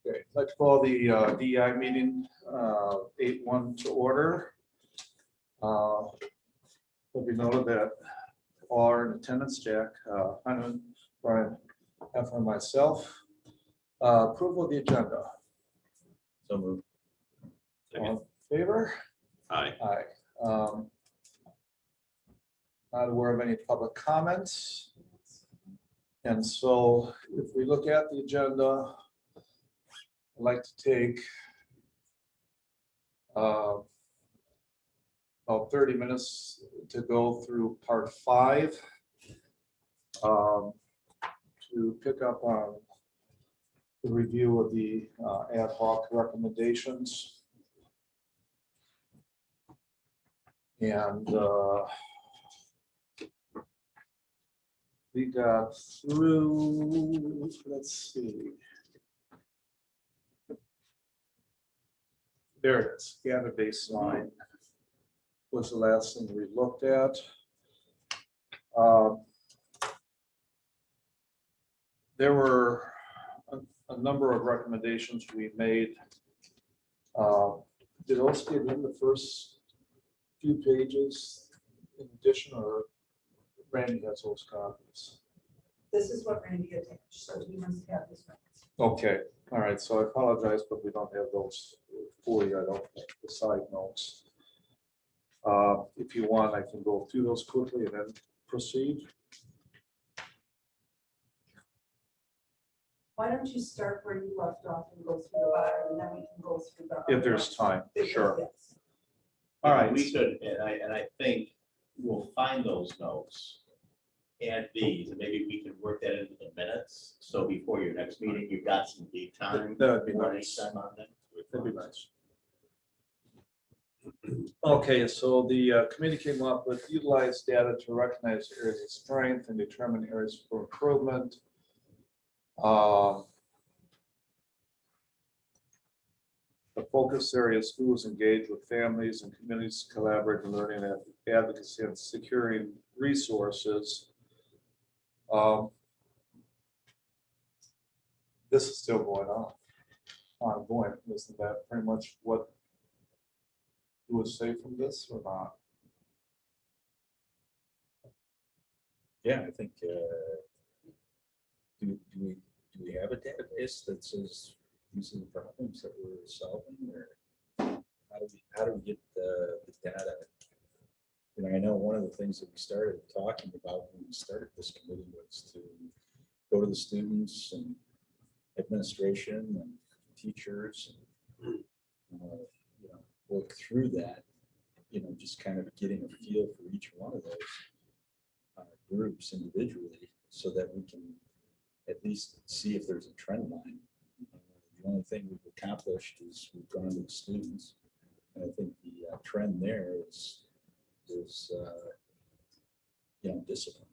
Okay, I'd like to call the DEI meeting 8-1 to order. Let me know that all are in attendance, Jack, Hyman, Brian, Effer, and myself. Approval of the agenda. So moved. All in favor? Aye. Aye. Not aware of any public comments. And so if we look at the agenda, I'd like to take about 30 minutes to go through part 5 to pick up on the review of the ad hoc recommendations. And we got through, let's see. There it is, gather baseline was the last thing we looked at. There were a number of recommendations we made. Did those get in the first few pages in addition, or Randy has those copies? This is what Randy attached, so he must have this one. Okay, all right, so I apologize, but we don't have those for you. I don't have the side notes. If you want, I can go through those quickly and then proceed. Why don't you start where you left off and go through the bottom, and then we can go through the. If there's time, Because, sure. yes. All right. We could, and I think we'll find those notes, add these, and maybe we can work that into the minutes. So before your next meeting, you've got some lead time. That'd be warning nice. time on them. That'd be nice. Okay, so the committee came up with utilize data to recognize areas of strength and determine areas for improvement. The focus area is schools engage with families and communities, collaborate in learning and advocacy and securing resources. This is still going on, ongoing. Isn't that pretty much what you would say from this or not? Yeah, I think, do we have a database that says these are the problems that we're solving, or how do we get the data? You know, I know one of the things that we started talking about when we started this committee was to go to the students and administration and teachers and, you know, work through that, you know, just kind of getting a feel for each one of those groups individually so that we can at least see if there's a trend line. The only thing we've accomplished is we've gone to the students, and I think the trend there is you know, discipline.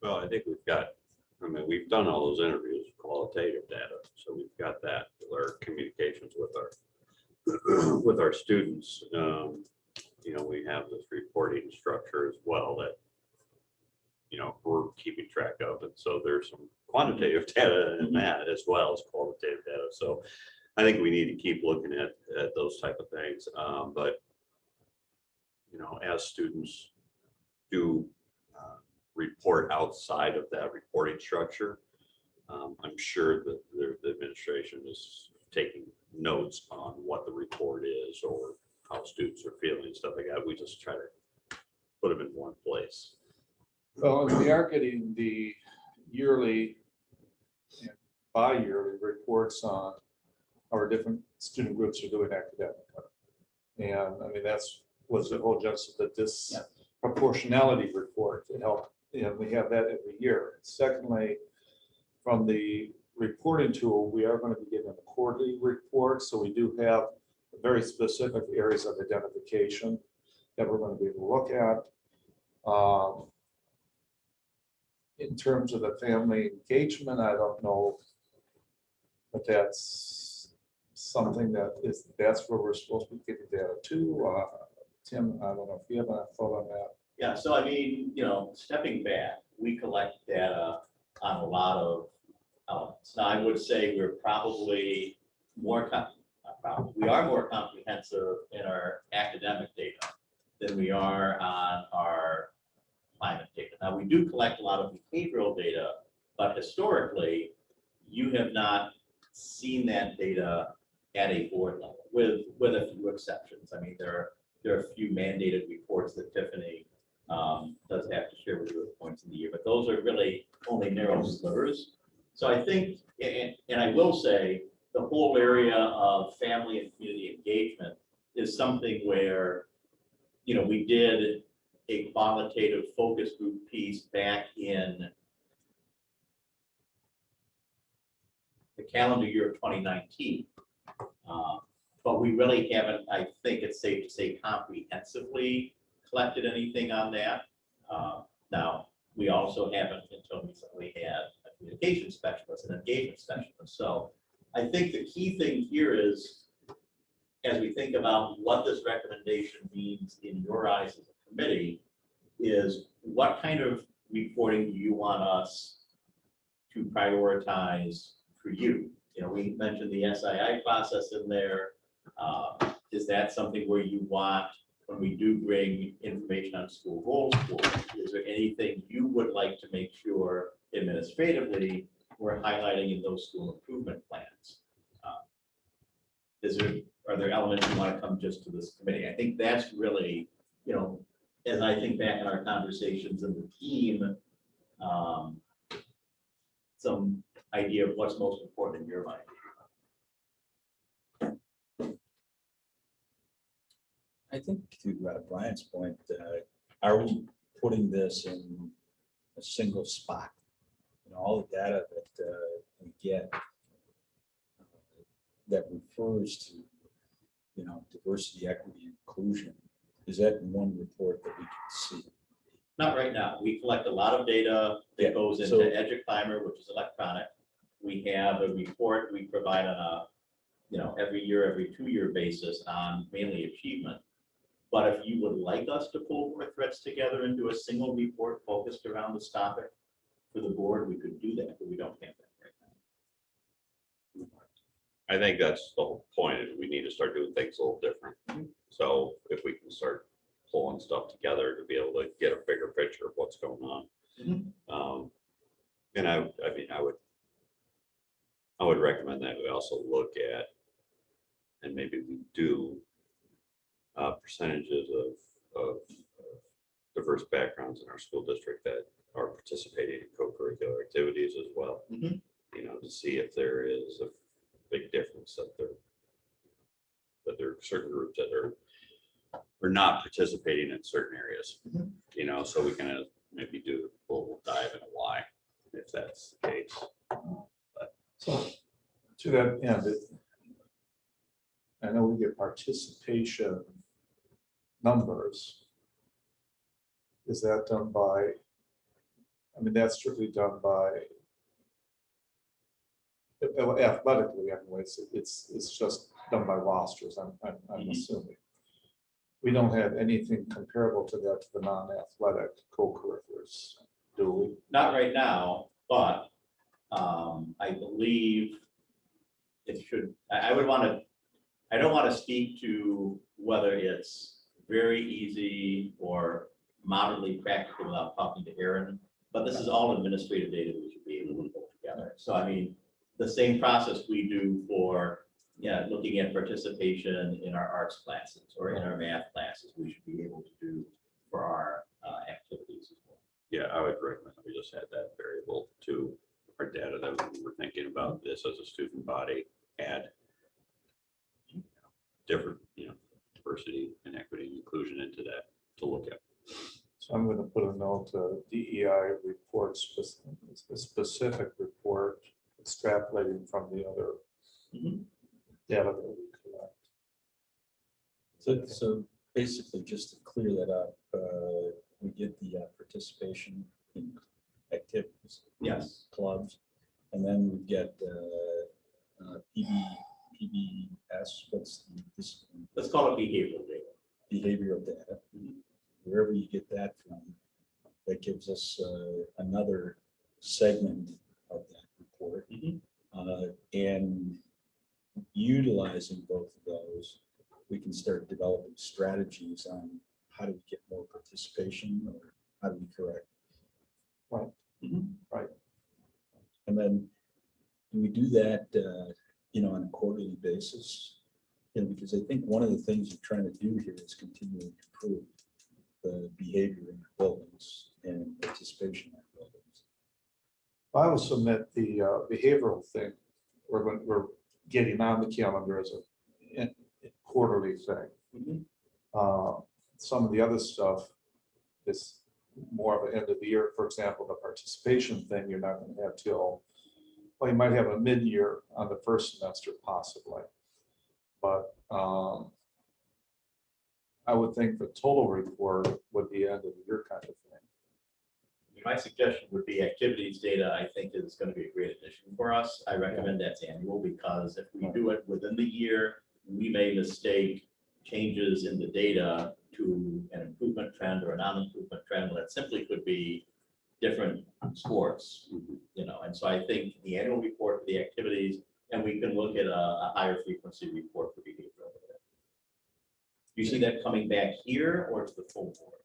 Well, I think we've got, I mean, we've done all those interviews, qualitative data, so we've got that with our communications with our students. You know, we have this reporting structure as well that, you know, we're keeping track of, and so there's some quantitative data in that as well as qualitative data. So I think we need to keep looking at those type of things. But you know, as students do report outside of that reporting structure, I'm sure that the administration is taking notes on what the report is or how students are feeling and stuff like that. We just try to put them in one place. Well, we are getting the yearly and bi-yearly reports on how our different student groups are doing academically. And I mean, that's was the whole genesis of this proportionality report to help. You know, we have that every year. Secondly, from the reporting tool, we are going to be getting a quarterly report. So we do have very specific areas of identification that we're going to be able to look at. In terms of the family engagement, I don't know if that's something that's where we're supposed to be getting data to. Tim, I don't know if you have a thought on that. Yeah, so I mean, you know, stepping back, we collect data on a lot of elements. Now, I would say we're probably more, we are more comprehensive in our academic data than we are on our climate data. Now, we do collect a lot of behavioral data, but historically, you have not seen that data at a board level, with a few exceptions. I mean, there are a few mandated reports that Tiffany does have to share with you at points in the year, but those are really only narrow slivers. So I think, and I will say, the whole area of family and community engagement is something where, you know, we did a qualitative focus group piece back in the calendar year of 2019. But we really haven't, I think it's safe to say, comprehensively collected anything on that. Now, we also haven't until recently had a communication specialist, an engagement specialist. So I think the key thing here is, as we think about what this recommendation means in your eyes as a committee, is what kind of reporting do you want us to prioritize for you? You know, we mentioned the SII process in there. Is that something where you want, when we do bring information on school goals forward, is there anything you would like to make sure administratively we're highlighting in those school improvement plans? Are there elements you want to come just to this committee? I think that's really, you know, as I think back in our conversations in the team, some idea of what's most important in your mind. I think to Brian's point, are we putting this in a single spot? You know, all the data that we get that refers to, you know, diversity, equity, inclusion, is that in one report that we can see? Not right now. We collect a lot of data that goes into EduClimber, which is electronic. We have a report we provide on a, you know, every year, every 2-year basis on mainly achievement. But if you would like us to pull more threads together into a single report focused around this topic for the board, we could do that, but we don't have that right now. I think that's the whole point, is we need to start doing things a little different. So if we can start pulling stuff together to be able to get a bigger picture of what's going on. And I mean, I would recommend that we also look at, and maybe we do, percentages of diverse backgrounds in our school district that are participating in co-curricular activities as well. You know, to see if there is a big difference, that there are certain groups that are not participating in certain areas. You know, so we can maybe do a little dive into why, if that's the case. So to that end, I know we get participation numbers. Is that done by, I mean, that's strictly done by, athletically anyways, it's just done by rosters, I'm assuming. We don't have anything comparable to that to the non-athletic co-curriculars, do we? Not right now, but I believe it should, I don't want to speak to whether it's very easy or moderately practical without talking to Aaron, but this is all administrative data we should be able to pull together. So I mean, the same process we do for looking at participation in our arts classes or in our math classes, we should be able to do for our activities as well. Yeah, I would recommend we just add that variable to our data that we were thinking about this as a student body, add different, you know, diversity and equity and inclusion into that to look at. So I'm going to put a note to DEI report, a specific report extrapolating from the other data that we collect. So basically, just to clear that up, we get the participation in activities, Yes. clubs, and then we get PBS, what's the discipline? Let's call it behavioral data. Behavioral data. Wherever you get that from, that gives us another segment of that report. utilizing both of those, we can start developing strategies on how do we get more participation or how do we correct. Right. Right. And then do we do that, on a quarterly basis? Because I think one of the things you're trying to do here is continue to improve the behavior in the buildings and participation in the buildings. I will submit the behavioral thing, we're getting on the calendar as a quarterly thing. Some of the other stuff is more of an end of the year. For example, the participation thing, you're not going to have till, well, you might have a mid-year on the first semester possibly. But I would think the total report would be end of the year kind of thing. My suggestion would be activities data, I think is going to be a great addition for us. I recommend that's annual because if we do it within the year, we may mistake changes in the data to an improvement trend or a non-improvement trend. That simply could be different sports, and so I think the annual report for the activities, and we can look at a higher frequency report for behavioral data. Do you see that coming back here or to the full board?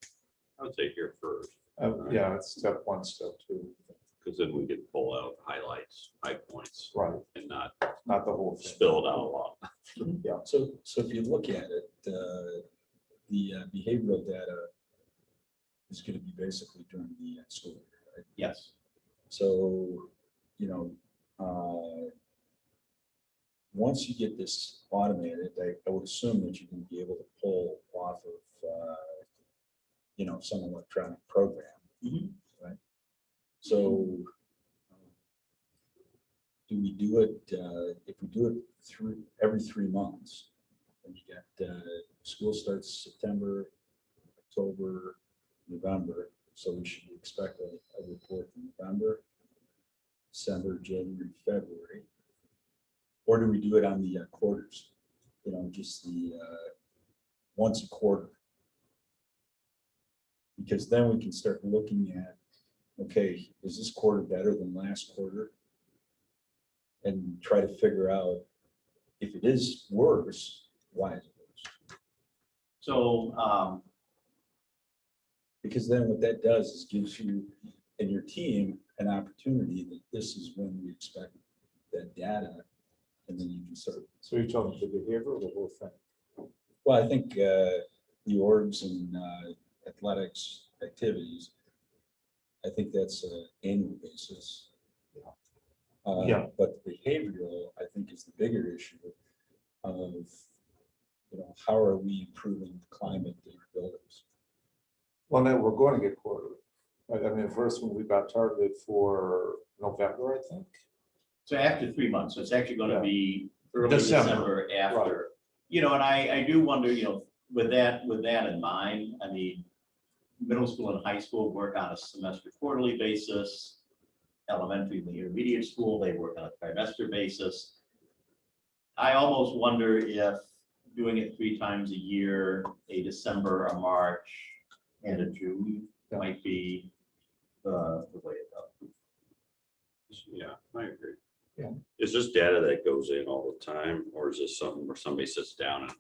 I would say here first, Yeah, it's step one, step two. because then we can pull out highlights, high points, Right, and not not the whole thing. spill it out a lot. So if you look at it, the behavioral data is going to be basically during the school year, right? Yes. So, once you get this automated, I would assume that you're going to be able to pull off of, some electronic program, right? So do we do it, if we do it every 3 months, and you got, school starts September, October, November, so we should expect a report in November, December, January, February. Or do we do it on the quarters? Just the once a quarter. Because then we can start looking at, okay, is this quarter better than last quarter? And try to figure out if it is worse, why is it worse? So, Because then what that does is gives you and your team an opportunity that this is when we expect that data, and then you can sort of. So you're talking the behavior or the whole thing? Well, I think the orgs and athletics activities, I think that's an annual basis. Yeah. But behavioral, I think, is the bigger issue of, how are we improving the climate in our buildings? Well, then we're going to get quarterly. Right? I mean, the first one we got targeted for November, I think. so after 3 months, so it's actually going to be early December, December after. And I do wonder, with that in mind, I mean, middle school and high school work on a semester quarterly basis. Elementary and the intermediate school, they work on a trimester basis. I almost wonder if doing it 3 times a year, a December, a March, and a June might be the way to go. Yeah, I agree. Yeah. Is this data that goes in all the time, or is this something where somebody sits down and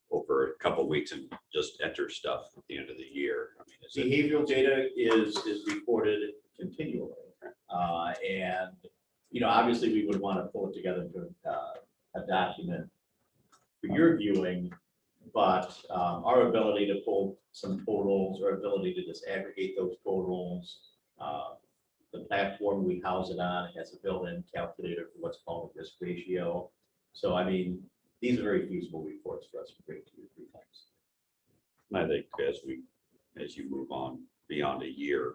over a couple of weeks and just enters stuff at the end of the year? I mean, is it? Behavioral data is reported continually. And, obviously we would want to pull it together into a document for your viewing, but our ability to pull some totals, our ability to disaggregate those totals, the platform we house it on has a built-in calculator for what's called a risk ratio. So, I mean, these are very feasible reports for us to bring to you 3 times. I think as you move on beyond a year,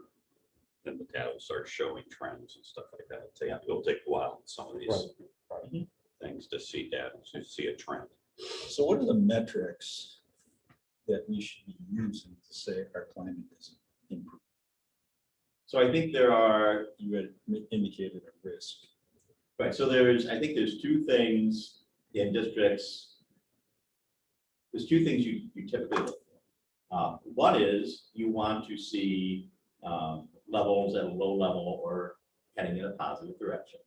then the data will start showing trends and stuff like that. It'll take a while in some of these things to see data, to see a trend. So what are the metrics that we should be using to say our climate is improving? So I think there are, You had indicated a risk. right, so I think there's 2 things in districts. There's 2 things you typically look for. One is you want to see levels at a low level or heading in a positive direction.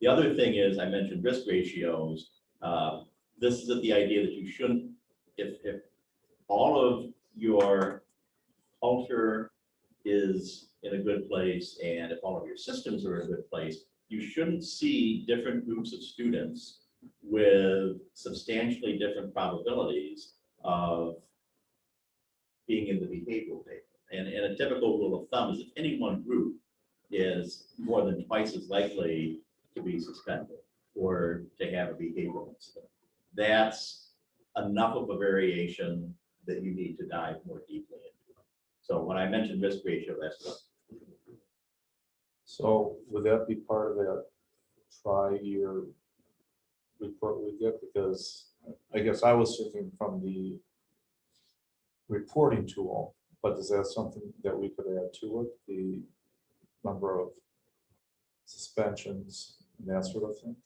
The other thing is, I mentioned risk ratios. This is the idea that you shouldn't, if all of your culture is in a good place, and if all of your systems are in a good place, you shouldn't see different groups of students with substantially different probabilities of being in the behavioral paper. And a typical rule of thumb is if any one group is more than twice as likely to be suspended or to have a behavioral incident, that's enough of a variation that you need to dive more deeply into. So when I mentioned risk ratio, that's what. So would that be part of that tri-year report we get? Because I guess I was thinking from the reporting tool, but is that something that we could add to it? The number of suspensions and that sort of thing?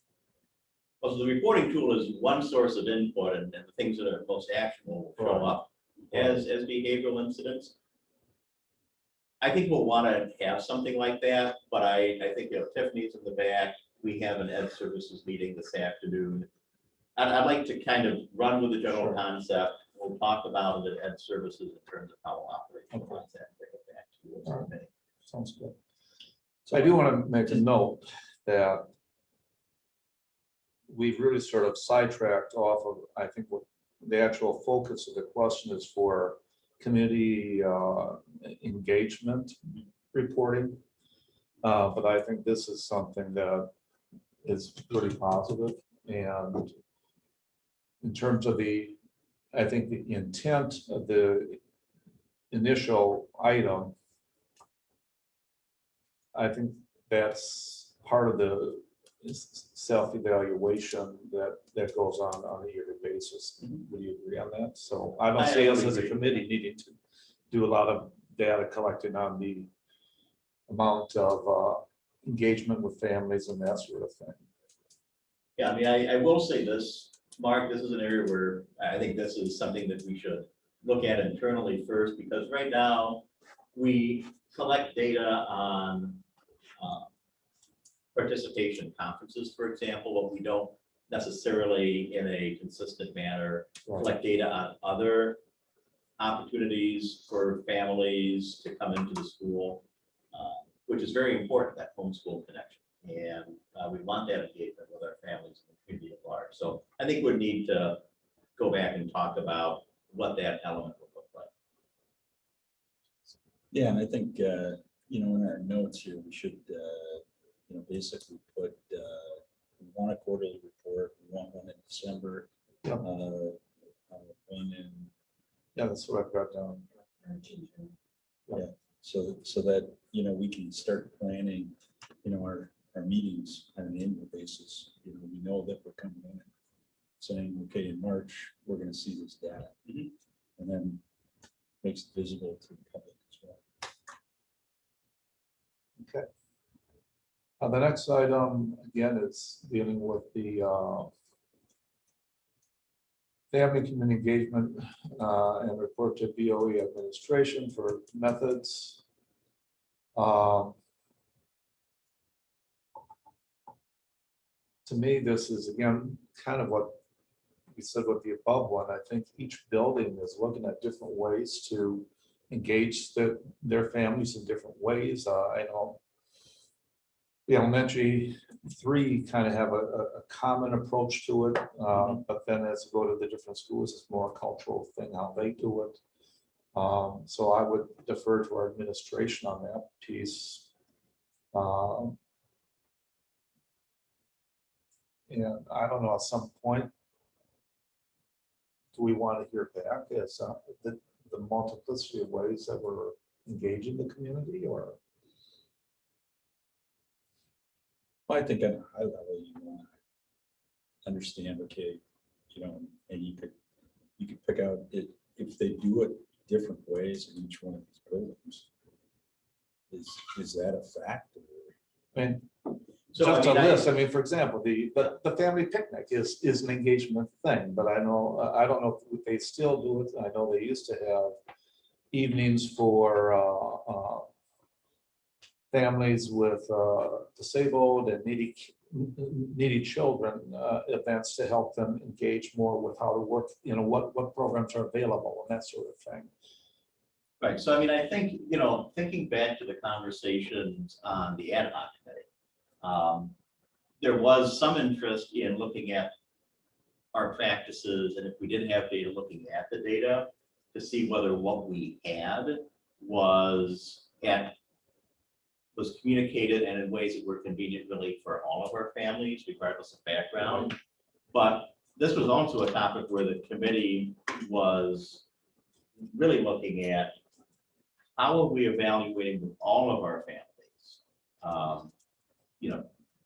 Well, so the reporting tool is one source of input, and the things that are most actionable will show up as behavioral incidents. I think we'll want to have something like that, but I think Tiffany's in the back. We have an ed services meeting this afternoon. I'd like to kind of run with the general concept. We'll talk about it at ed services in terms of how we'll operationalize that. Bring it back to us. All right. Sounds good. So I do want to make a note that we've really sort of sidetracked off of, I think, what the actual focus of the question is for community engagement reporting. But I think this is something that is pretty positive. And in terms of I think the intent of the initial item, I think that's part of the self-evaluation that goes on a yearly basis. Would you agree on that? So I don't see us as a committee needing to do a lot of data collecting on the amount of engagement with families and that sort of thing. Yeah, I mean, I will say this, Mark, this is an area where I think this is something that we should look at internally first, because right now we collect data on participation conferences, for example, but we don't necessarily in a consistent manner collect data on other opportunities for families to come into the school, which is very important, that homeschool connection. And we want that engagement with our families and the community at large. So I think we need to go back and talk about what that element would look like. Yeah, and I think, in our notes here, we should, basically put, we want a quarterly report, we want one in December. Yeah. One in. Yeah, that's what I've got down. Yeah, so that, we can start planning, our meetings on an annual basis. We know that we're coming in saying, okay, in March, we're going to see this data. And then makes it visible to the public as well. Okay. The next item, again, is dealing with the family community engagement and report to BOE administration for methods. To me, this is, again, kind of what we said with the above one. I think each building is looking at different ways to engage their families in different ways. I know the elementary 3 kind of have a common approach to it, but then as you go to the different schools, it's more a cultural thing how they do it. So I would defer to our administration on that piece. And I don't know, at some point, do we want to hear back as the multiplicity of ways that we're engaging the community, or? Well, I think at a high level, you want to understand, okay, and you could pick out it if they do it different ways in each one of these buildings. Is that a fact? And So just a list. I mean, for example, the family picnic is an engagement thing, but I don't know if they still do it. I know they used to have evenings for families with disabled and needy children events to help them engage more with how to work, what programs are available and that sort of thing. Right, so I mean, I think, thinking back to the conversations on the ad hoc committee, there was some interest in looking at our practices, and if we didn't have data, looking at the data to see whether what we had was communicated and in ways that were convenient really for all of our families, regardless of background. But this was also a topic where the committee was really looking at how are we evaluating with all of our families?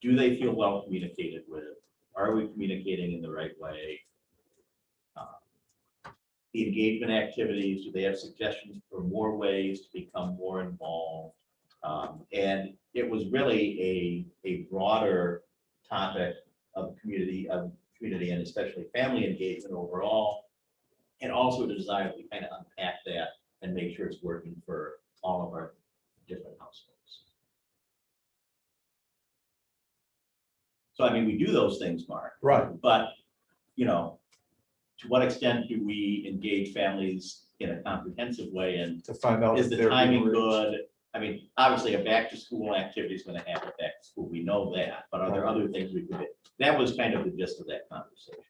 Do they feel well communicated with? Are we communicating in the right way? The engagement activities, do they have suggestions for more ways to become more involved? And it was really a broader topic of community and especially family engagement overall, and also a desire to kind of unpack that and make sure it's working for all of our different households. So I mean, we do those things, Mark. Right. But, to what extent do we engage families in a comprehensive way, and To find out is if the they're timing being reached. good? I mean, obviously a back to school activity is going to happen back to school. We know that, but are there other things we could do? That was kind of the gist of that conversation.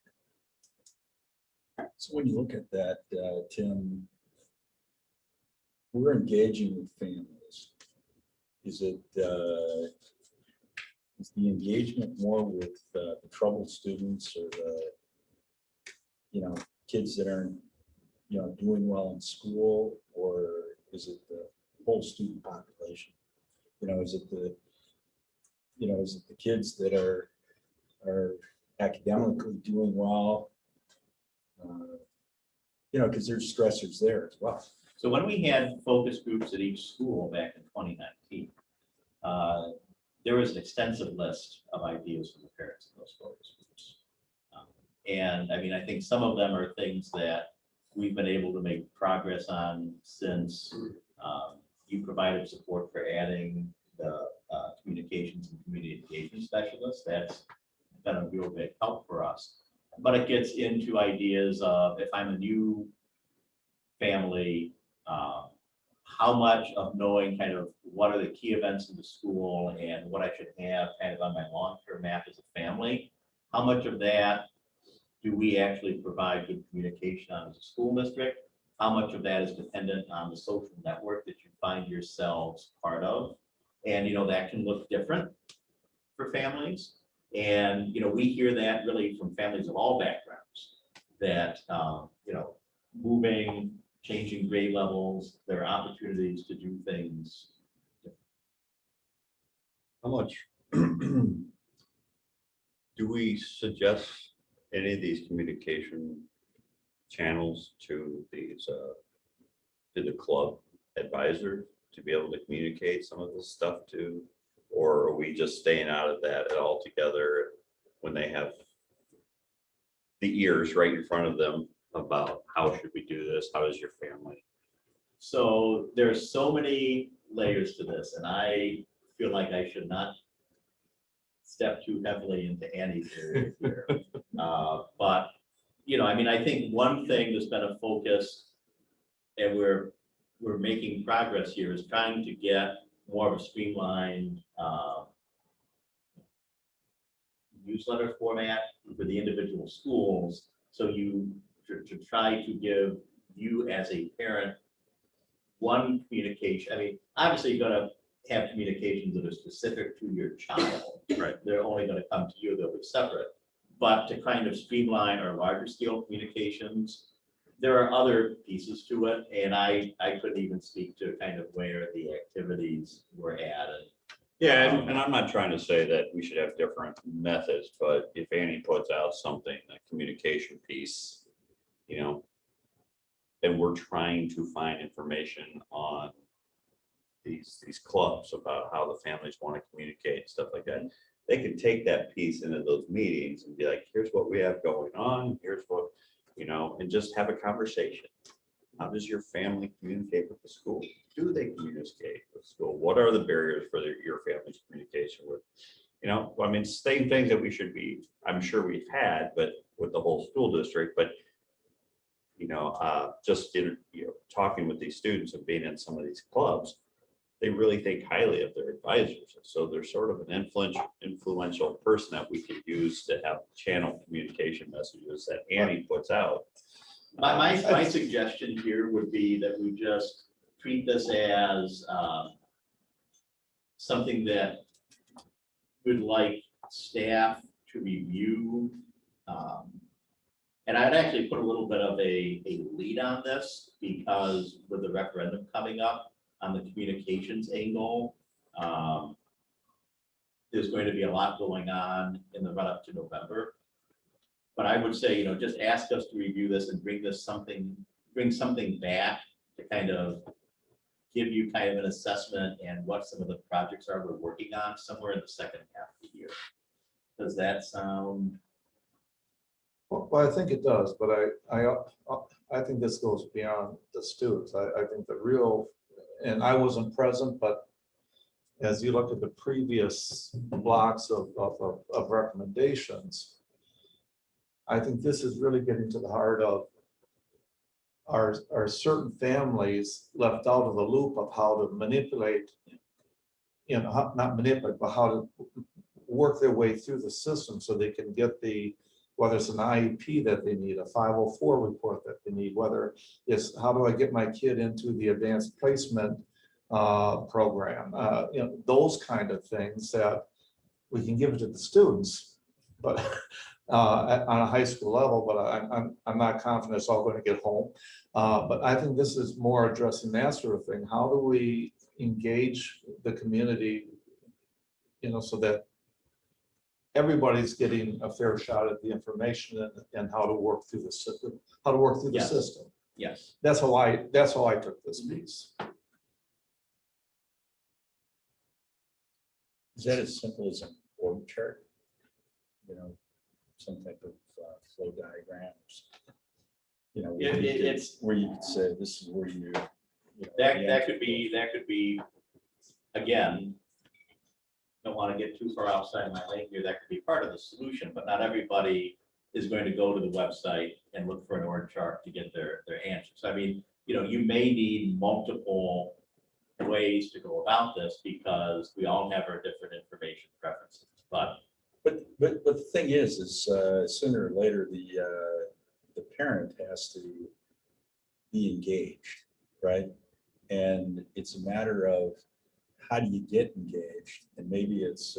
So when you look at that, Tim, we're engaging with families. Is it, is the engagement more with the troubled students or the, kids that aren't, doing well in school, or is it the whole student population? Is it the, is it the kids that are academically doing well? Because there's stressors there as well. So when we had focus groups at each school back in 2019, there was an extensive list of ideas from the parents of those focus groups. And I mean, I think some of them are things that we've been able to make progress on since you provided support for adding the communications and community engagement specialists. That's been a real big help for us. But it gets into ideas of, if I'm a new family, how much of knowing kind of what are the key events in the school and what I should have kind of on my long-term map as a family, how much of that do we actually provide good communication on as a school district? How much of that is dependent on the social network that you find yourselves part of? And, that can look different for families. And, we hear that really from families of all backgrounds, that, moving, changing grade levels, there are opportunities to do things. How much do we suggest any of these communication channels to these, to the club advisor to be able to communicate some of this stuff to? Or are we just staying out of that altogether when they have the ears right in front of them about how should we do this? How is your family? So there's so many layers to this, and I feel like I should not step too heavily into Annie's area here. But, I mean, I think one thing that's been a focus, and we're making progress here, is trying to get more of a streamlined newsletter format for the individual schools. So to try to give you as a parent one communication. I mean, obviously you're going to have communications that are specific to your child. Right. They're only going to come to you, they'll be separate. But to kind of streamline our larger scale communications, there are other pieces to it. And I couldn't even speak to kind of where the activities were at. Yeah, and I'm not trying to say that we should have different methods, but if Annie puts out something, a communication piece, and we're trying to find information on these clubs about how the families want to communicate and stuff like that, they can take that piece into those meetings and be like, here's what we have going on, here's what, and just have a conversation. How does your family communicate with the school? Do they communicate with school? What are the barriers for your family's communication with You know, I mean, same things that we should be, I'm sure we've had, but with the whole school district, but just talking with these students and being in some of these clubs, they really think highly of their advisors. So they're sort of an influential person that we could use to have channel communication messages that Annie puts out. My suggestion here would be that we just treat this as something that would like staff to review. And I'd actually put a little bit of a lead on this, because with the referendum coming up on the communications angle, there's going to be a lot going on in the run up to November. But I would say, just ask us to review this and bring something back to kind of give you kind of an assessment and what some of the projects are we're working on somewhere in the second half of the year. Does that sound? Well, I think it does, but I think this goes beyond the students. I think the real, and I wasn't present, but as you look at the previous blocks of recommendations, I think this is really getting to the heart of are certain families left out of the loop of how to manipulate, not manipulate, but how to work their way through the system so they can get whether it's an IEP that they need, a 504 report that they need, whether it's how do I get my kid into the advanced placement program, those kind of things that we can give it to the students, but on a high school level, but I'm not confident it's all going to get home. But I think this is more addressing that sort of thing. How do we engage the community, so that everybody's getting a fair shot at the information and how to work through the system, Yes. system. Yes. That's how I took this piece. Is that as simple as an org chart? Some type of flow diagrams? It's where you could say this is where you. that could be again. Don't want to get too far outside my lane here. That could be part of the solution, but not everybody is going to go to the website and look for an org chart to get their answers. I mean, you may need multiple ways to go about this because we all have our different information preferences. But the thing is sooner or later the parent has to be engaged, right? And it's a matter of how do you get engaged? And maybe it's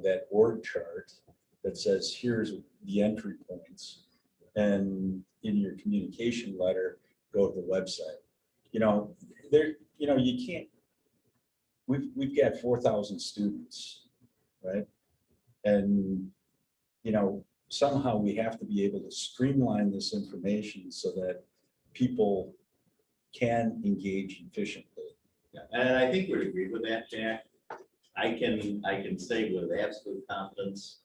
that org chart that says here's the entry points, and in your communication letter, go to the website. You can't. We've got 4,000 students, right? And somehow we have to be able to streamline this information so that people can engage efficiently. yeah, and I think we agree with that, Jack. I can say with absolute confidence,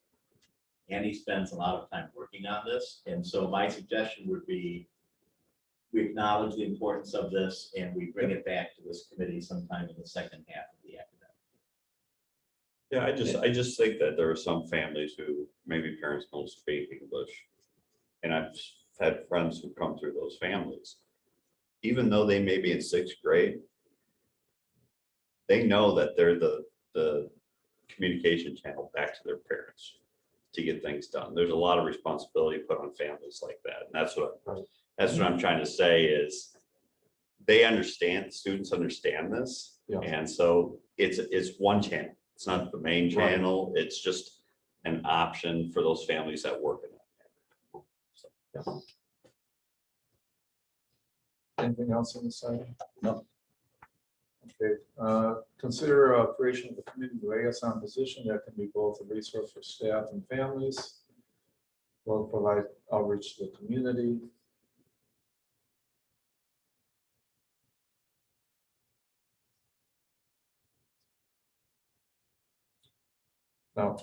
Andy spends a lot of time working on this, and so my suggestion would be we acknowledge the importance of this and we bring it back to this committee sometime in the second half of the academic. Yeah, I just think that there are some families who maybe parents don't speak English. And I've had friends who come through those families. Even though they may be in 6th grade, they know that they're the communication channel back to their parents to get things done. There's a lot of responsibility put on families like that. And that's what I'm trying to say is they understand, students understand this. Yeah. And so it's one channel. It's not the main channel. Right. It's just an option for those families that work in that. So. Yeah. Anything else on the side? No. Okay. Consider creation of a community liaison position that can be both a resource for staff and families. Will provide outreach to the community. Now,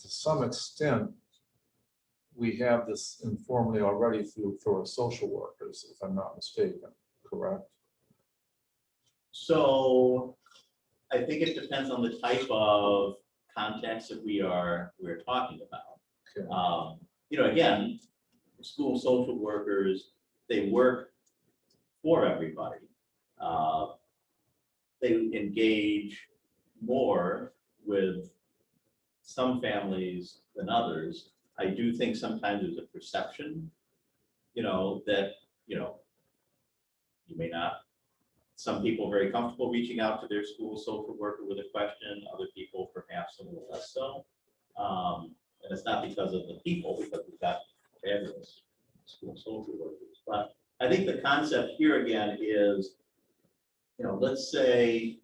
to some extent, we have this informally already through our social workers, if I'm not mistaken, correct? So I think it depends on the type of context that we're talking about. Okay. You know, again, school social workers, they work for everybody. They engage more with some families than others. I do think sometimes there's a perception, you know, that, you know, you may not, some people are very comfortable reaching out to their school social worker with a question, other people perhaps a little less so. And it's not because of the people, because we've got fabulous school social workers. But I think the concept here again is, you know, let's say,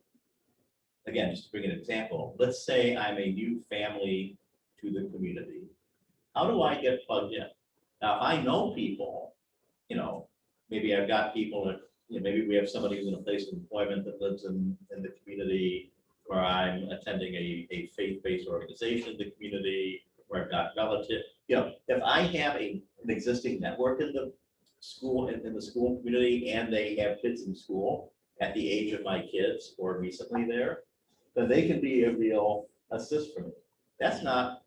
again, just to bring an example, let's say I'm a new family to the community. How do I get plugged in? Now, if I know people, you know, maybe I've got people that, you know, maybe we have somebody who's in a place of employment that lives in the community, or I'm attending a faith-based organization in the community, or I've got relatives. You know, if I have an existing network in the school, in the school community, and they have kids in school at the age of my kids or recently there, then they can be a real assist for me. That's not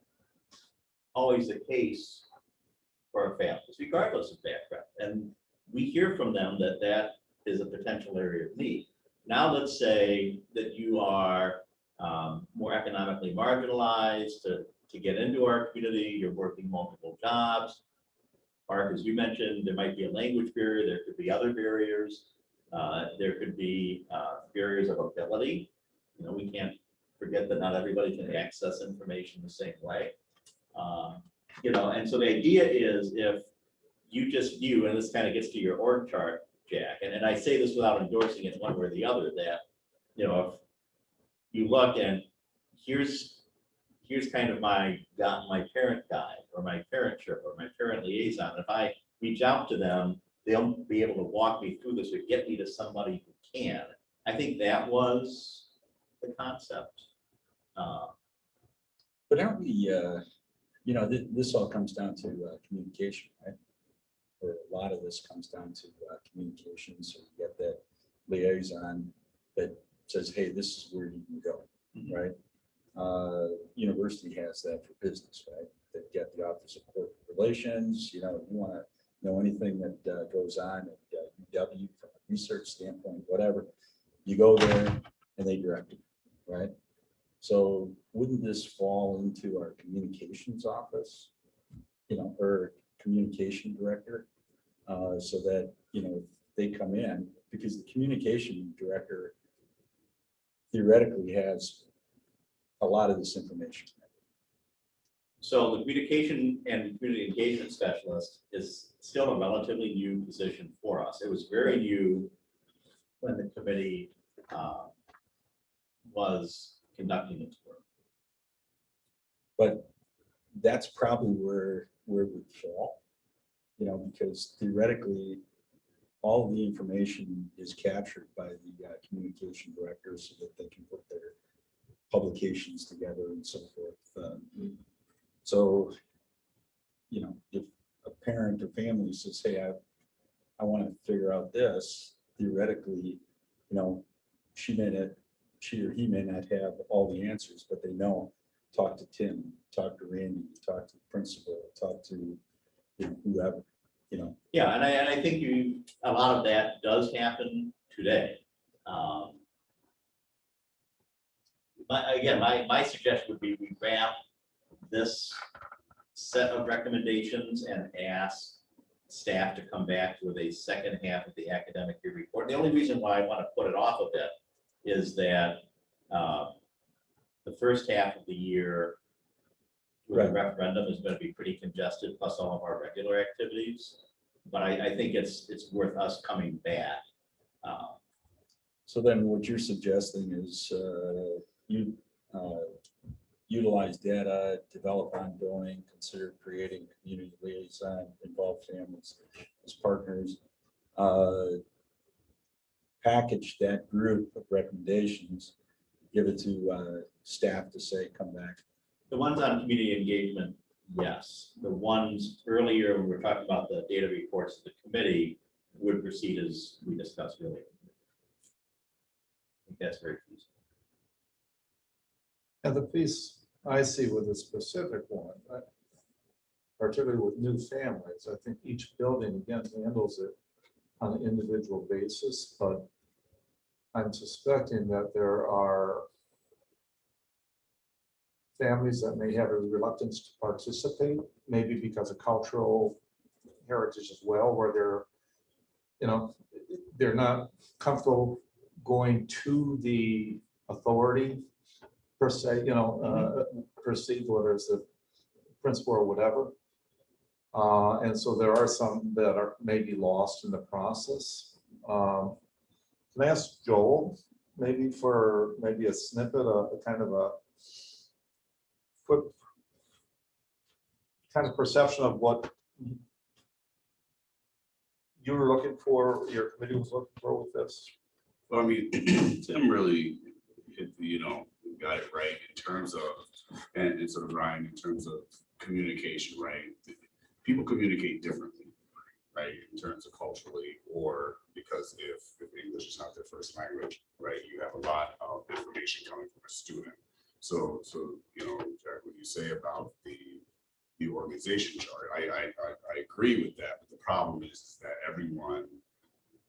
always the case for our families, regardless of background. And we hear from them that that is a potential area of need. Now, let's say that you are more economically marginalized to get into our community, you're working multiple jobs. Mark, as you mentioned, there might be a language barrier, there could be other barriers. There could be barriers of ability. You know, we can't forget that not everybody can access information the same way. You know, and so the idea is if you just view, and this kind of gets to your org chart, Jack, and I say this without endorsing it one way or the other, that, you know, if you look and here's kind of my parent guide or my parentship or my parent liaison. If I reach out to them, they'll be able to walk me through this or get me to somebody who can. I think that was the concept. But aren't we, you know, this all comes down to communication, right? Or a lot of this comes down to communication. So you get that liaison that says, hey, this is where you can go, right? University has that for business, right? They've got the Office of Corporate Relations. You know, you want to know anything that goes on at UW from a research standpoint, whatever, you go there and they direct you, right? So wouldn't this fall into our communications office, you know, or communication director, so that, you know, they come in, because the communication director theoretically has a lot of this information. So the communication and community engagement specialist is still a relatively new position for us. It was very new when the committee was conducting its work. But that's probably where we fall, you know, because theoretically, all the information is captured by the communication director so that they can put their publications together and so forth. So, you know, if a parent or family says, hey, I want to figure out this, theoretically, you know, she or he may not have all the answers, but they know, talk to Tim, talk to Randy, talk to the principal, talk to, you know, whoever, you know. Yeah, and I think a lot of that does happen today. Again, my suggestion would be we wrap this set of recommendations and ask staff to come back with a second half of the academic year report. The only reason why I want to put it off a bit is that the first half of the year with the referendum is going to be pretty congested, plus all of our regular activities. But I think it's worth us coming back. So then what you're suggesting is you utilize data, develop ongoing, consider creating community liaison, involve families as partners, package that group of recommendations, give it to staff to say, come back. The ones on community engagement, yes. The ones earlier, when we were talking about the data reports to the committee, would proceed as we discussed earlier. I think that's very feasible. And the piece I see with the specific one, particularly with new families, I think each building again handles it on an individual basis, but I'm suspecting that there are families that may have a reluctance to participate, maybe because of cultural heritage as well, where they're, you know, they're not comfortable going to the authority per se, you know, perceived, whether it's the principal or whatever. And so there are some that are maybe lost in the process. Can I ask Joel, maybe for maybe a snippet, a kind of a quick kind of perception of what you were looking for, your committee was looking for with this? Well, I mean, Tim really, got it right in terms of, and sort of Ryan, in terms of communication, right? People communicate differently, right? In terms of culturally, or because if English is not their first language, right? You have a lot of information coming from a student. So Jack, what you say about the organization chart, I agree with that. But the problem is that everyone,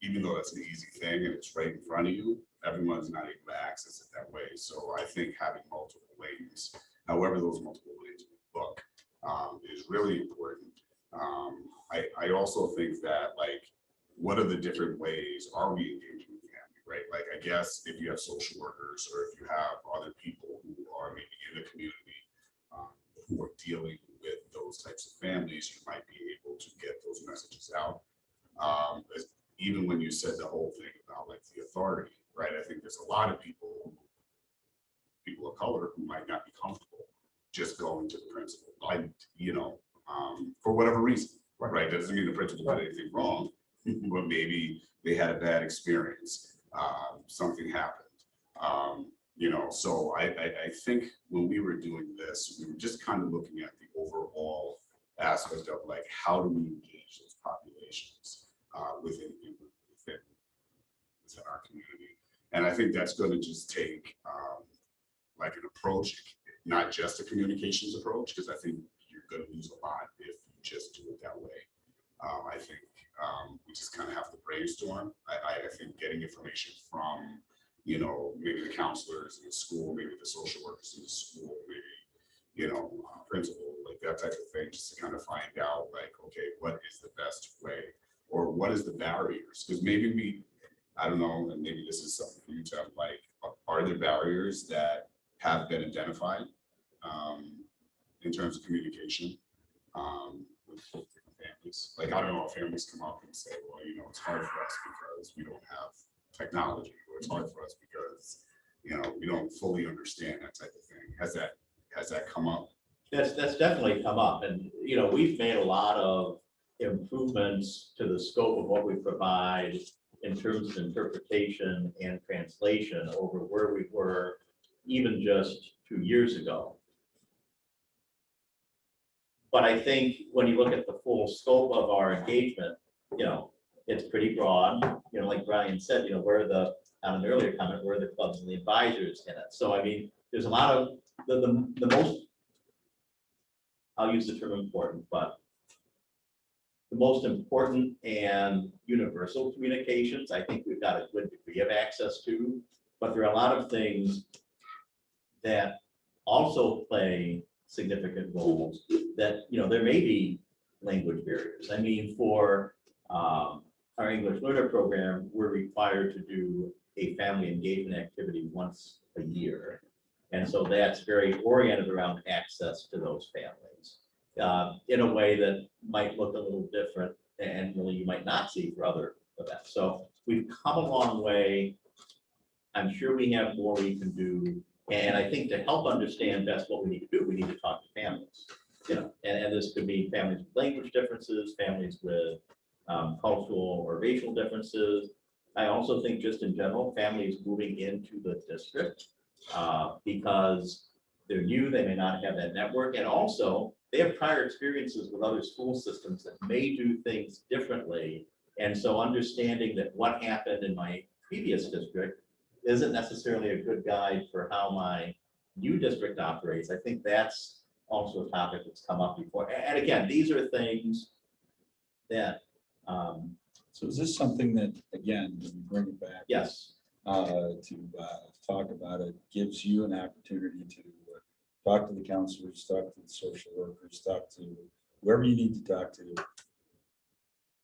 even though that's an easy thing and it's right in front of you, everyone's not able to access it that way. So I think having multiple lanes, however those multiple lanes look, is really important. I also think that, like, what are the different ways are we engaging with family, right? Like, I guess if you have social workers or if you have other people who are maybe in the community who are dealing with those types of families, you might be able to get those messages out. Even when you said the whole thing about like the authority, right? I think there's a lot of people of color who might not be comfortable just going to the principal, for whatever reason, right? That doesn't mean the principal did anything wrong, but maybe they had a bad experience, something happened. So I think when we were doing this, we were just kind of looking at the overall aspect of like, how do we engage those populations within our community? And I think that's going to just take like an approach, not just a communications approach, because I think you're going to lose a lot if you just do it that way. I think we just kind of have to brainstorm. I think getting information from, maybe the counselors in the school, maybe the social workers in the school, maybe, principal, like that type of thing, just to kind of find out, like, okay, what is the best way, or what is the barriers? Because maybe I don't know, and maybe this is something for you to have, like, are there barriers that have been identified in terms of communication with different families? Like, I don't know if families come up and say, well, it's hard for us because we don't have technology, or it's hard for us because, we don't fully understand that type of thing. Has that come up? That's definitely come up, and we've made a lot of improvements to the scope of what we provide in terms of interpretation and translation over where we were even just 2 years ago. But I think when you look at the full scope of our engagement, it's pretty broad. Like Brian said, on an earlier comment, where the clubs and the advisors in it. So I mean, there's a lot of the most, I'll use the term important, but the most important and universal communications, I think we've got a good degree of access to, but there are a lot of things that also play significant roles that, there may be language barriers. I mean, for our English learner program, we're required to do a family engagement activity once a year. And so that's very oriented around access to those families in a way that might look a little different and really you might not see for other events. So we've come a long way. I'm sure we have more we can do. And I think to help understand best what we need to do, we need to talk to families. And this could be families with language differences, families with cultural or racial differences. I also think just in general, families moving into the district because they're new, they may not have that network, and also they have prior experiences with other school systems that may do things differently. And so understanding that what happened in my previous district isn't necessarily a good guide for how my U district operates, I think that's also a topic that's come up before. And again, these are things that, So is this something that, again, when you bring it back? yes, To talk about it, gives you an opportunity to talk to the counselors, talk to the social workers, talk to whoever you need to talk to.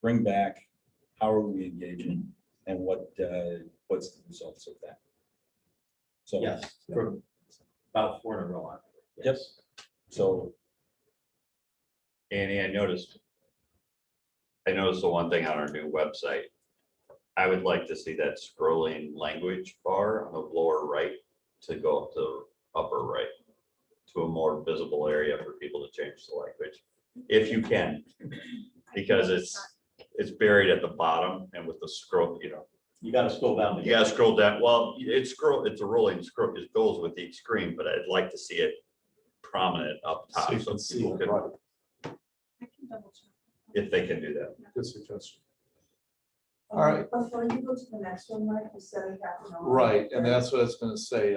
Bring back, how are we engaging and what's the results of that? So, yes, for about 4 in a row. I think, Yep. yes. So, Annie, I noticed the one thing on our new website. I would like to see that scrolling language bar on the lower right to go up to upper right to a more visible area for people to change the language, if you can, because it's buried at the bottom and with the scroll, You gotta scroll down. to you gotta scroll down. Well, it's a rolling scroll. It goes with each screen, but I'd like to see it prominent up So top you so can see people it, can, right, I can double check. if they can do that. good suggestion. All right. Before you go to the next one, Mike, you said we have to know. Right, and that's what I was gonna say,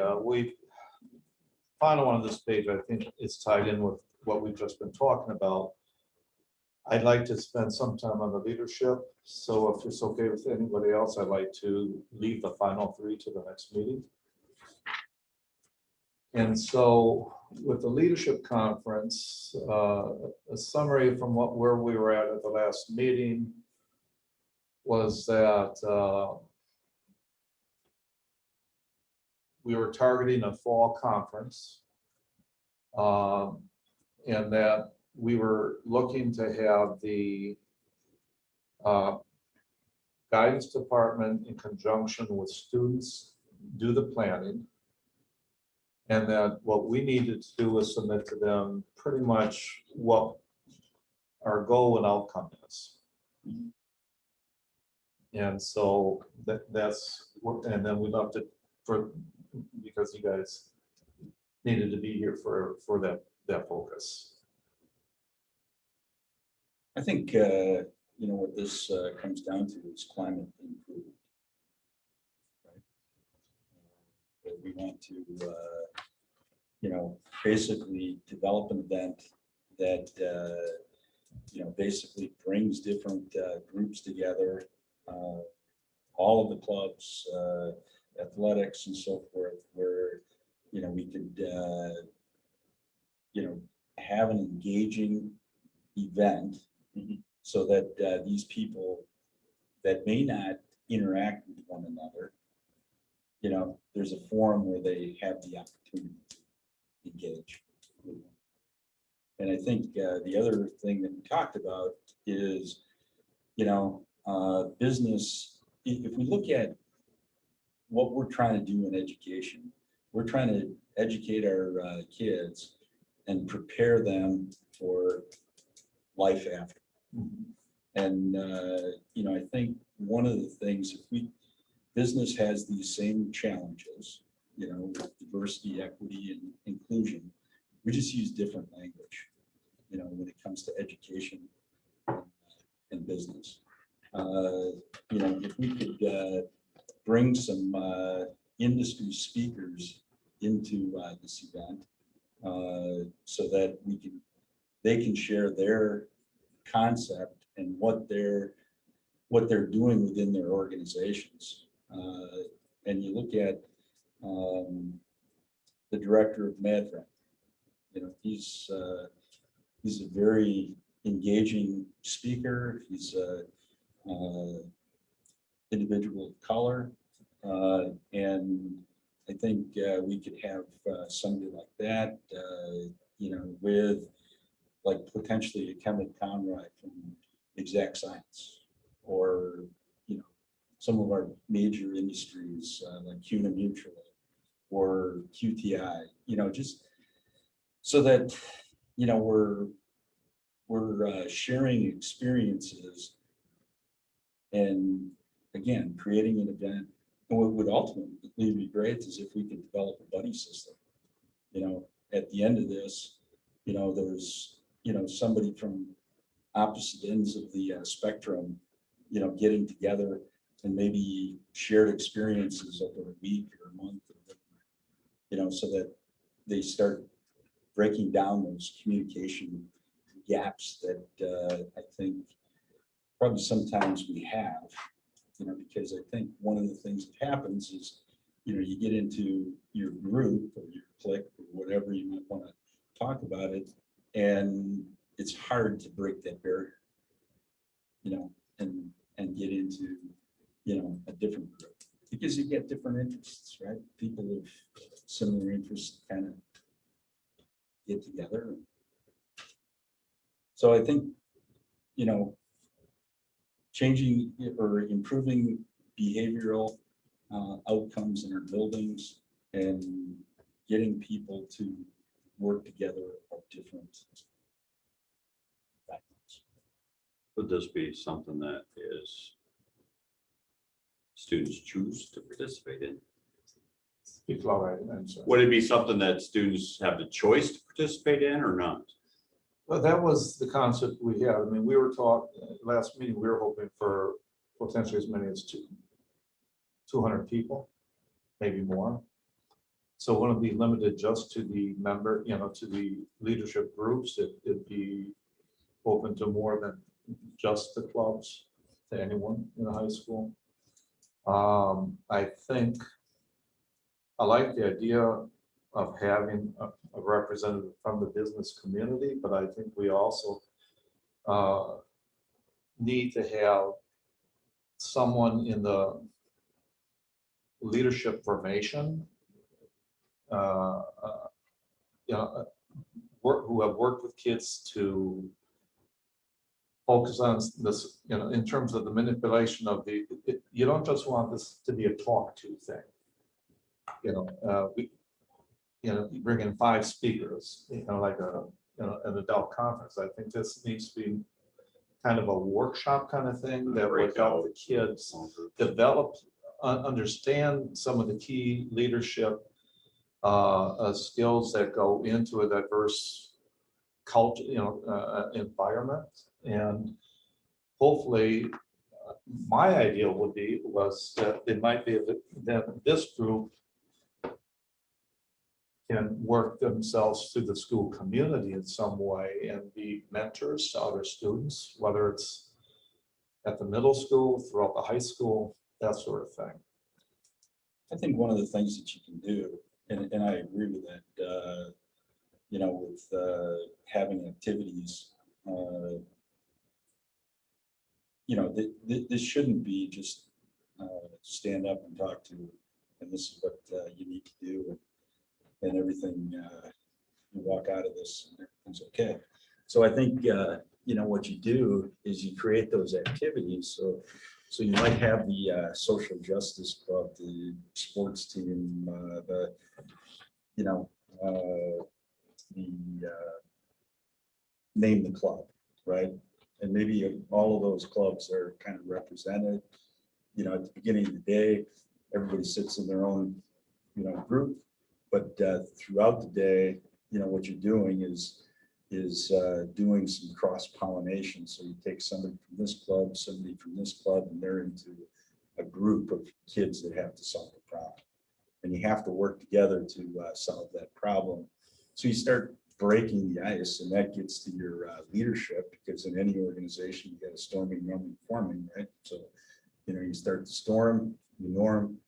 final one on this page, I think it's tied in with what we've just been talking about. I'd like to spend some time on the leadership, so if it's okay with anybody else, I'd like to leave the final 3 to the next meeting. And so with the leadership conference, a summary from where we were at the last meeting was that we were targeting a fall conference. And that we were looking to have the guidance department in conjunction with students do the planning. And that what we needed to do was submit to them pretty much what our goal and outcome is. And so that's, and then we left it for, because you guys needed to be here for that focus. I think, what this comes down to is climate improvement. Right? That we want to, basically develop an event that, basically brings different groups together, all of the clubs, athletics and so forth, where, we could, have an engaging event so that these people that may not interact with one another, there's a forum where they have the opportunity to engage with them. And I think the other thing that we talked about is, business, if we look at what we're trying to do in education, we're trying to educate our kids and prepare them for life after. And, I think one of the things, business has these same challenges, with diversity, equity, and inclusion. We just use different language, when it comes to education and business. If we could bring some industry speakers into this event so that they can share their concept and what they're doing within their organizations. And you look at the director of MadFront, he's a very engaging speaker. He's a individual of color, and I think we could have somebody like that, with like potentially a Kevin Conroy from Exact Science, or some of our major industries like CUNA Mutual or QTI, just so that we're sharing experiences and again creating an event. And what would ultimately be great is if we could develop a buddy system. At the end of this, there's somebody from opposite ends of the spectrum, getting together and maybe shared experiences over a week or a month, or so that they start breaking down those communication gaps that I think probably sometimes we have, because I think one of the things that happens is, you get into your group or your clique or whatever you might want to talk about it, and it's hard to break that barrier, and get into, a different group, because you get different interests, right? People of similar interests kind of get together. So I think, changing or improving behavioral outcomes in our buildings and getting people to work together of different backgrounds. Would this be something that is students choose to participate in? Speak loud, I'm sorry. Would it be something that students have the choice to participate in or not? Well, that was the concept we had. I mean, we were taught, last meeting, we were hoping for potentially as many as 200 people, maybe more. So it wouldn't be limited just to the member, to the leadership groups. It'd be open to more than just the clubs, to anyone in the high school. I think I like the idea of having a representative from the business community, but I think we also need to have someone in the leadership formation, who have worked with kids to focus on this, in terms of the manipulation of you don't just want this to be a talk to thing. You bring in 5 speakers, like an adult conference. I think this needs to be kind of a workshop kind of thing that would help the kids develop, understand some of the key leadership skills that go into a diverse culture, environment. And hopefully, my idea was that it might be that this group can work themselves through the school community in some way and be mentors to other students, whether it's at the middle school, throughout the high school, that sort of thing. I think one of the things that you can do, and I agree with that, with having activities, this shouldn't be just stand up and talk to, and this is what you need to do, and everything, you walk out of this and everything's okay. So I think, what you do is you create those activities. So you might have the social justice club, the sports team, name the club, right? And maybe all of those clubs are kind of represented. At the beginning of the day, everybody sits in their own, group. But throughout the day, what you're doing is doing some cross-pollination. So you take somebody from this club, somebody from this club, and they're into a group of kids that have to solve a problem. And you have to work together to solve that problem. So you start breaking the ice, and that gets to your leadership, because in any organization, you got a storming, norming, forming, right? So, you start to storm, you norm,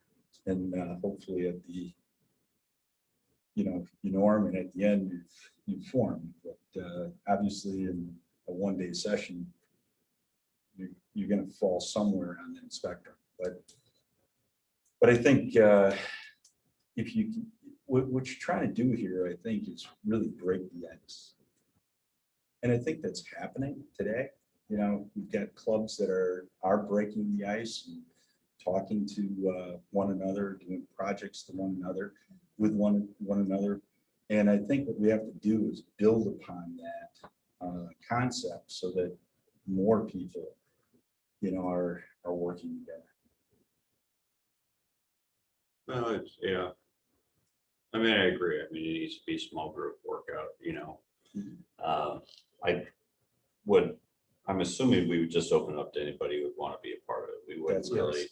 and hopefully at the you norm, and at the end you form. But obviously in a one-day session, you're going to fall somewhere on that spectrum. But I think if you can, what you're trying to do here, I think, is really break the ice. And I think that's happening today. We've got clubs that are breaking the ice and talking to one another, doing projects to one another, with one another. And I think what we have to do is build upon that concept so that more people, are working together. No, yeah. I mean, I agree. I mean, it needs to be small group workout, I'm assuming we would just open up to anybody who would want to be a part of it. We wouldn't That's really yes.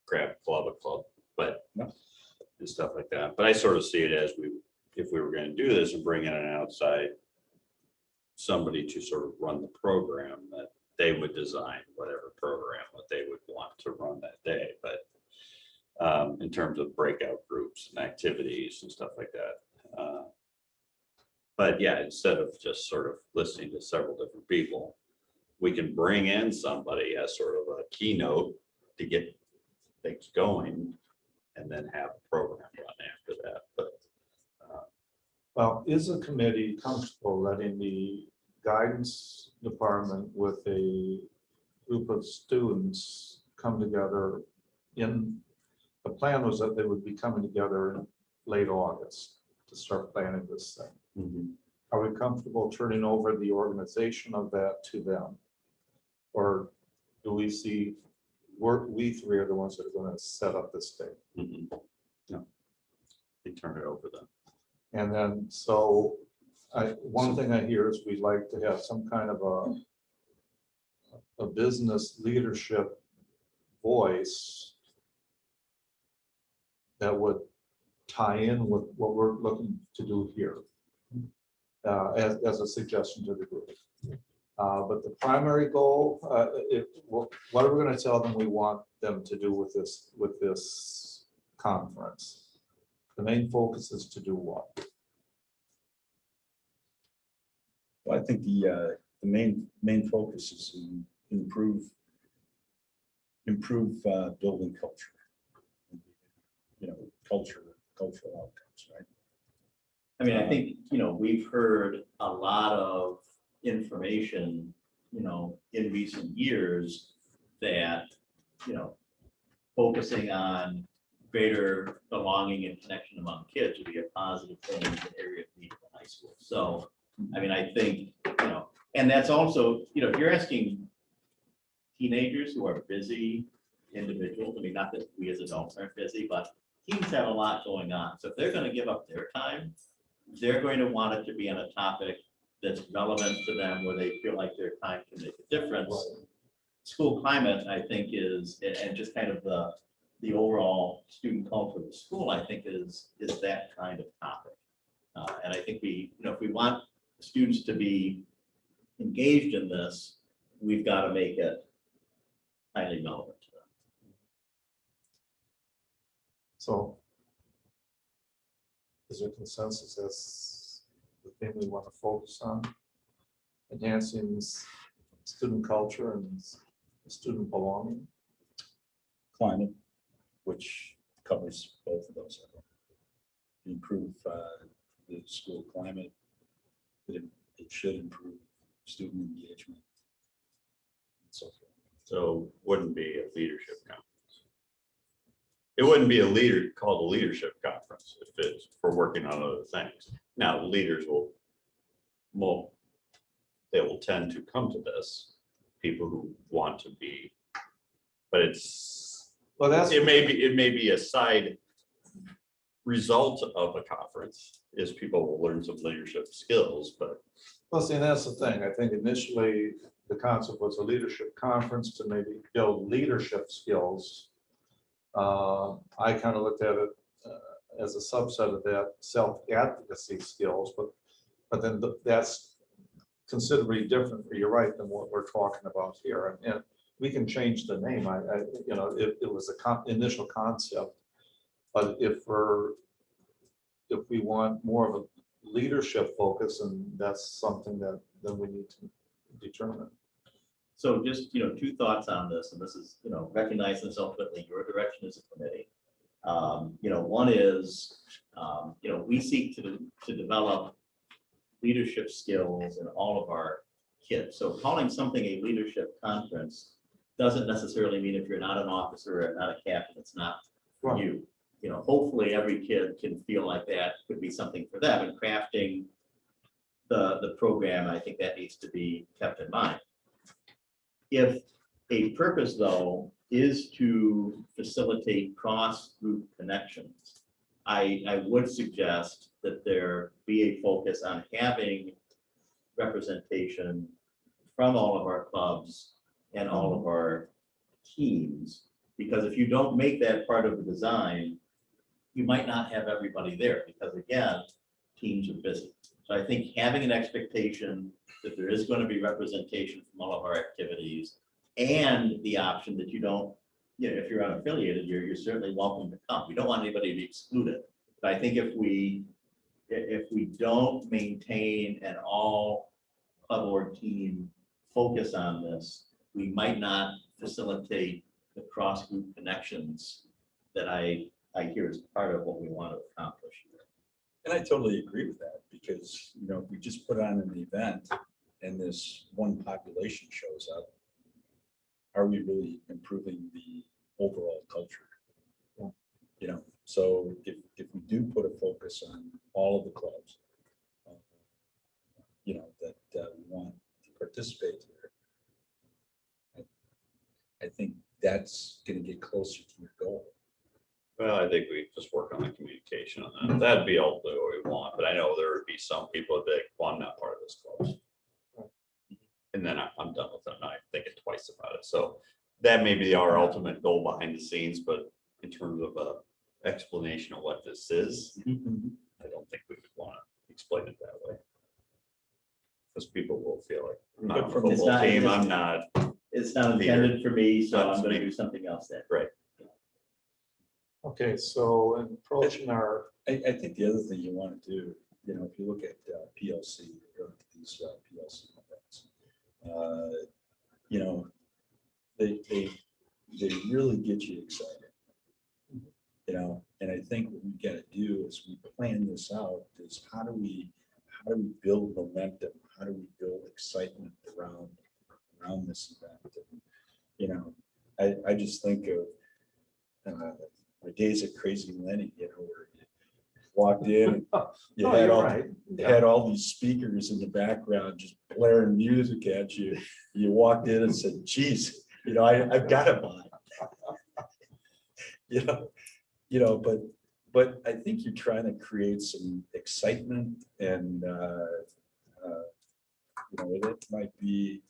grab a club, but No. and stuff like that. But I sort of see it as if if we were gonna do this and bring in an outside somebody to sort of run the program, that they would design whatever program that they would want to run that day, but in terms of breakout groups and activities and stuff like that. But yeah, instead of just sort of listening to several different people, we can bring in somebody as sort of a keynote to get things going and then have a program run after that. But Well, is the committee comfortable letting the guidance department with a group of students come together the plan was that they would be coming together in late August to start planning this thing. Are we comfortable turning over the organization of that to them? Or do we see, we three are the ones that are going to set up this thing? No, they turn it over then. And then, so one thing I hear is we'd like to have some kind of a business leadership voice that would tie in with what we're looking to do here as a suggestion to the group. But the primary goal, what are we going to tell them we want them to do with this conference? The main focus is to do what? Well, I think the main focus is to improve building culture. Cultural outcomes, right? I mean, I think, we've heard a lot of information, in recent years that, focusing on greater belonging and connection among kids would be a positive thing in the area of Meadville High School. So, I mean, I think, and that's also, if you're asking teenagers who are busy individuals, I mean, not that we as adults aren't busy, but teens have a lot going on. So if they're going to give up their time, they're going to want it to be on a topic that's relevant to them, where they feel like their time can make a difference. School climate, I think, is, and just kind of the overall student culture of the school, I think is that kind of topic. And I think if we want students to be engaged in this, we've got to make it highly relevant to them. So is there consensus as the thing we want to focus on? Enhancing student culture and student belonging? Climate, which covers both of those. Improve the school climate. It should improve student engagement. And so forth. So wouldn't be a leadership conference. It wouldn't be called a leadership conference if it's for working on other things. Now, leaders they will tend to come to this, people who want to be, but it may be a side result of a conference is people will learn some leadership skills, but. Well, see, that's the thing. I think initially the concept was a leadership conference to maybe build leadership skills. I kind of looked at it as a subset of that, self-advocacy skills, but then that's considerably different, you're right, than what we're talking about here. And we can change the name. It was a initial concept, but if we want more of a leadership focus, and that's something that then we need to determine. So just, two thoughts on this, and this is, recognize this ultimately your direction as a committee. One is, we seek to develop leadership skills in all of our kids. So calling something a leadership conference doesn't necessarily mean if you're not an officer or not a captain, it's not for Right. you. Hopefully every kid can feel like that could be something for them, and crafting the program, I think that needs to be kept in mind. If a purpose, though, is to facilitate cross-group connections, I would suggest that there be a focus on having representation from all of our clubs and all of our teams, because if you don't make that part of the design, you might not have everybody there, because again, teams are busy. So I think having an expectation that there is going to be representation from all of our activities and the option that you don't, if you're unaffiliated, you're certainly welcome to come. We don't want anybody to be excluded. But I think if we don't maintain an all club or team focus on this, we might not facilitate the cross-group connections that I hear as part of what we want to accomplish here. And I totally agree with that, because, if we just put on an event and this one population shows up, are we really improving the overall culture? So if we do put a focus on all of the clubs, that we want to participate here, I think that's going to get closer to your goal. Well, I think we just work on the communication on that. That'd be all that we want, but I know there would be some people that, well, I'm not part of this club. And then I'm done with them, and I think twice about it. So that may be our ultimate goal behind the scenes, but in terms of a explanation of what this is, I don't think we would want to explain it that way. Because people will feel like, I'm not a But from the football team, I'm not. It's not intended for me, so Not I'm going to me. do something else then. Right. Okay, so in approaching our, I think the other thing you want to do, if you look at PLC, or look at these PLC events, they really get you excited. And I think what we got to do is we plan this out, is how do we build momentum? How do we build excitement around this event? And, I just think of my days at Crazy Lenny, where you walked in, you oh, had you're all, right. you had all these speakers in the background just blaring music at you. You walked in and said, geez, I've got to buy it. But I think you're trying to create some excitement, and it might be,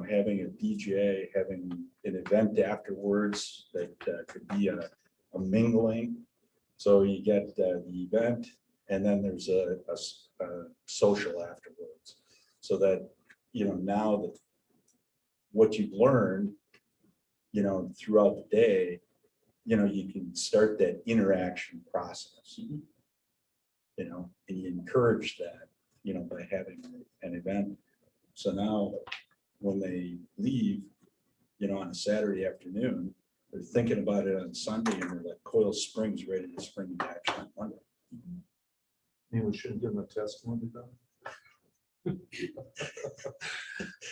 having a DJ, having an event afterwards that could be a mingling. So you get the event, and then there's a social afterwards, so that now that what you've learned throughout the day, you can start that interaction process, and you encourage that by having an event. So now when they leave on a Saturday afternoon, they're thinking about it on Sunday, and they're like Coil Springs, ready to spring into action on Monday. Maybe we shouldn't give them a testimony then.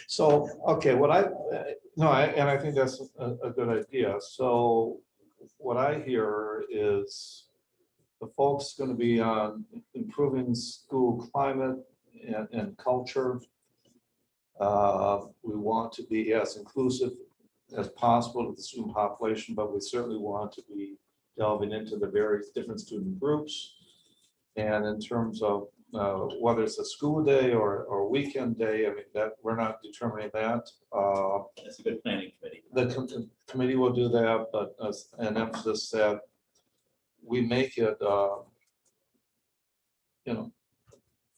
So, okay, and I think that's a good idea. So what I hear is the focus is going to be on improving school climate and culture. We want to be as inclusive as possible to the student population, but we certainly want to be delving into the various different student groups. And in terms of whether it's a school day or weekend day, I mean, that we're not determining that. That's a good planning committee. The committee will do that, but an emphasis that we make it,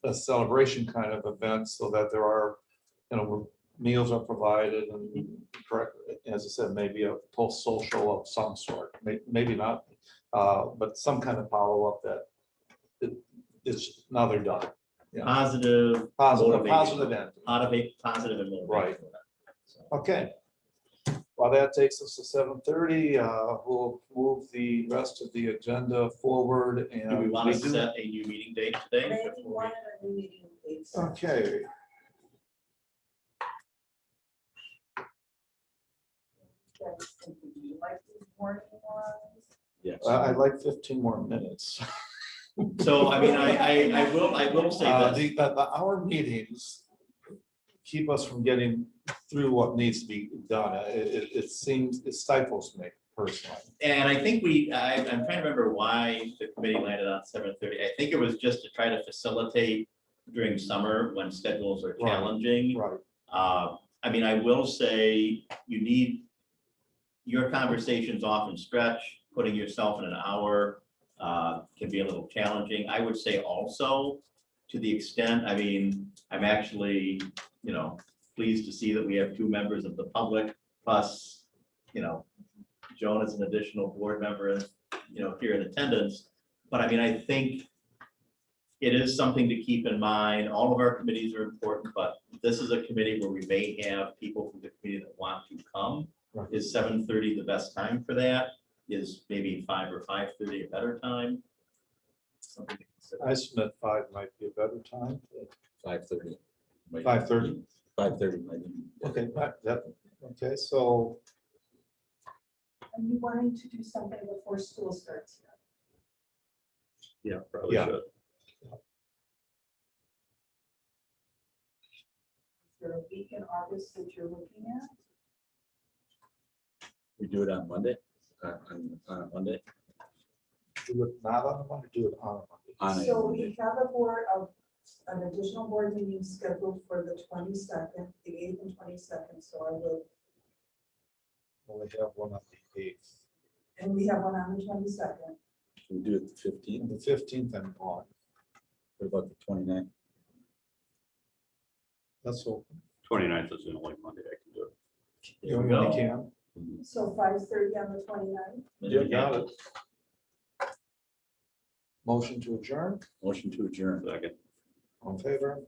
a celebration kind of event, so that there are, meals are provided, and correct, as I said, maybe a post-social of some sort, maybe not, but some kind of follow-up that it's now they're done. Yeah. Positive Positive end. Positive and motivational. Right. So, Okay. Well, that takes us to 7:30. We'll move the rest of the agenda forward, and do we want to set a new meeting date today? Maybe before we- one of the new meeting dates. Okay. Like these morning ones? Yes. I'd like 15 more minutes. So, I mean, I will say this. The hour meetings keep us from getting through what needs to be done. It seems, it stifles me personally. And I think I'm trying to remember why the committee landed on 7:30. I think it was just to try to facilitate during summer when schedules are Right. challenging. Right. I mean, I will say you need your conversations often stretch, putting yourself in an hour can be a little challenging. I would say also, to the extent, I mean, I'm actually, pleased to see that we have 2 members of the public, plus, Joan is an additional board member, here in attendance. But I mean, I think it is something to keep in mind. All of our committees are important, but this is a committee where we may have people from the committee that want to come. Right. Is 7:30 the best time for that? Is maybe 5 or 5:30 a better time? Something to consider. I submit 5 might be a better time. 5:30. 5:30? 5:30 might be. Okay, okay, so Are you wanting to do something before school starts? Yeah, probably Yeah. should. Is there a week in August that you're looking at? We do it on Monday, on Monday. do it not on a Monday, do it on a Monday. On a So Monday. we have a board of, an additional board meeting scheduled for the 22nd, the 8th and 22nd, so I will, Well, we have one on the 8th. and we have one on the 22nd. We do it the 15th. And the 15th I'm on. What about the 29th? That's what, 29th is the only Monday I can do it. you There we only go. can. So 5:30 on the 29th. You got it. Motion to adjourn, Motion to adjourn. Second. on favor?